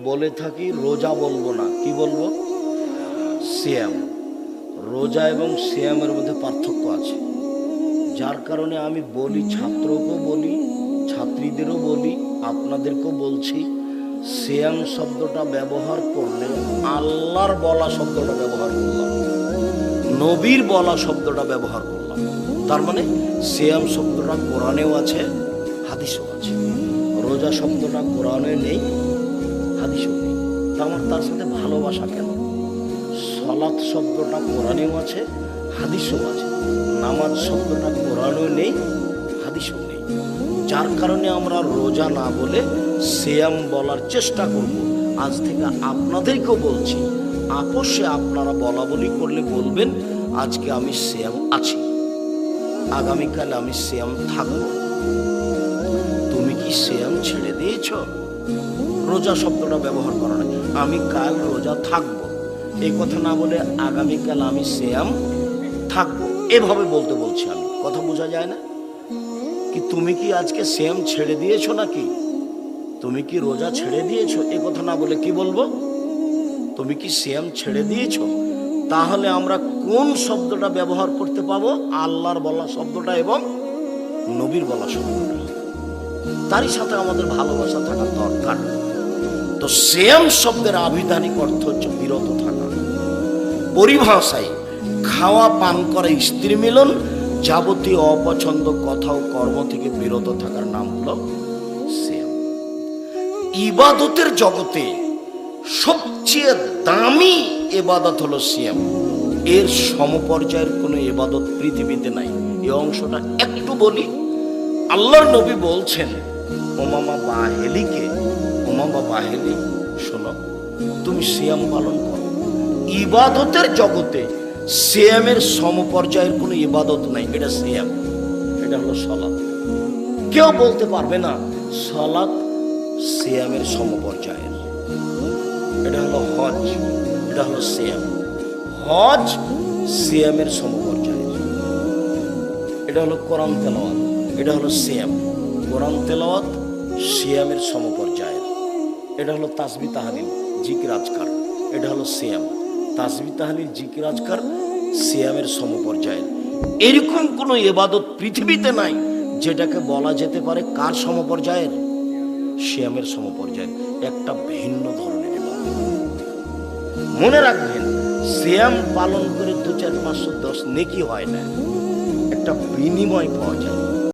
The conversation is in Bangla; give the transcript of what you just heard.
বলে থাকি রোজা বলবো না, কি বলবো? সিয়াম। রোজা এবং সিয়ামের মধ্যে পার্থক্য আছে, যার কারণে আমি বলি, ছাত্রকেও বলি, ছাত্রীদেরও বলি, আপনাদেরকেও বলছি, সিয়াম শব্দটা ব্যবহার করলে আল্লাহর বলা শব্দটা ব্যবহার করলাম, নবীর বলা শব্দটা ব্যবহার করলাম। তার মানে সিয়াম শব্দটা কোরআনেও আছে, হাদিসেও আছে। রোজা শব্দটা কোরআনে নেই, হাদিসেও নেই। তার সাথে ভালোবাসা কেন? সালাত শব্দটা কোরআনেও আছে, হাদিসেও আছে। নামাজ শব্দটা কোরআনেও নেই, হাদিসেও নেই। যার কারণে আমরা রোজা না বলে সিয়াম বলার চেষ্টা করব। আজ থেকে আপনাদেরকেও বলছি, আপোষে আপনারা বলা বলি করলে বলবেন, আজকে আমি সিয়াম আছি, আগামীকাল আমি সিয়াম থাকব। তুমি কি সিয়াম ছেড়ে দিয়েছ? রোজা শব্দটা ব্যবহার করা না, আমি কাল রোজা থাকব, এই কথা না বলে আগামীকাল আমি সিয়াম থাকবো, এভাবে বলতে বলছি আমি। কথা বোঝা যায় না কি? তুমি কি আজকে সিয়াম ছেড়ে দিয়েছো নাকি? তুমি কি রোজা ছেড়ে দিয়েছো? এ কথা না বলে কি বলবো? তুমি কি সিয়াম ছেড়ে দিয়েছো? তাহলে আমরা কোন শব্দটা ব্যবহার করতে পাবো? আল্লাহর বলা শব্দটা এবং নবীর বলা শব্দটা। তারই সাথে আমাদের ভালোবাসা থাকা দরকার। তো সিয়াম শব্দের আবিধানিক অর্থ হচ্ছে বিরত থাকা। পরিভাষায় খাওয়া, পান করা, স্ত্রী মিলন, যাবতীয় অপছন্দ কথা ও কর্ম থেকে বিরত থাকার নাম হলো সিয়াম। ইবাদতের জগতে সবচেয়ে দামি ইবাদত হলো সিয়াম। এর সমপর্যায়ের কোনো ইবাদত পৃথিবীতে নাই। এই অংশটা একটু বলি। আল্লাহর নবী বলছেন ওমামা বাহেলিকে, ওমামা বাহেলি, শোনো, তুমি সিয়াম পালন করো। ইবাদতের জগতে সিয়ামের সমপর্যায়ের কোনো ইবাদত নাই, এটা সিয়াম, এটা হলো সালাত। কেউ বলতে পারবে না সালাত সিয়ামের সমপর্যায়ের। এটা হলো হজ, এটা হলো সিয়াম। হজ সিয়ামের সমপর্যায়ের। এটা হলো কোরআন তেলাওয়াত, এটা হলো সিয়াম। কোরআন তেলাওয়াত সিয়ামের সমপর্যায়ের। এটা হলো তাসবিহ তাহলিল জিকির আজকার, এটা হলো সিয়াম। তাসবিহ তাহলিল জিকির আজকার সিয়ামের সমপর্যায়ের। এরকম কোনো ইবাদত পৃথিবীতে নাই যেটাকে বলা যেতে পারে কার সমপর্যায়ের? সিয়ামের সমপর্যায়ের। একটা ভিন্ন ধরনের ইবাদত। মনে রাখবেন, সিয়াম পালন করে 2, 4, 510 নেকি হয় না, একটা বিনিময় পাওয়া যায়।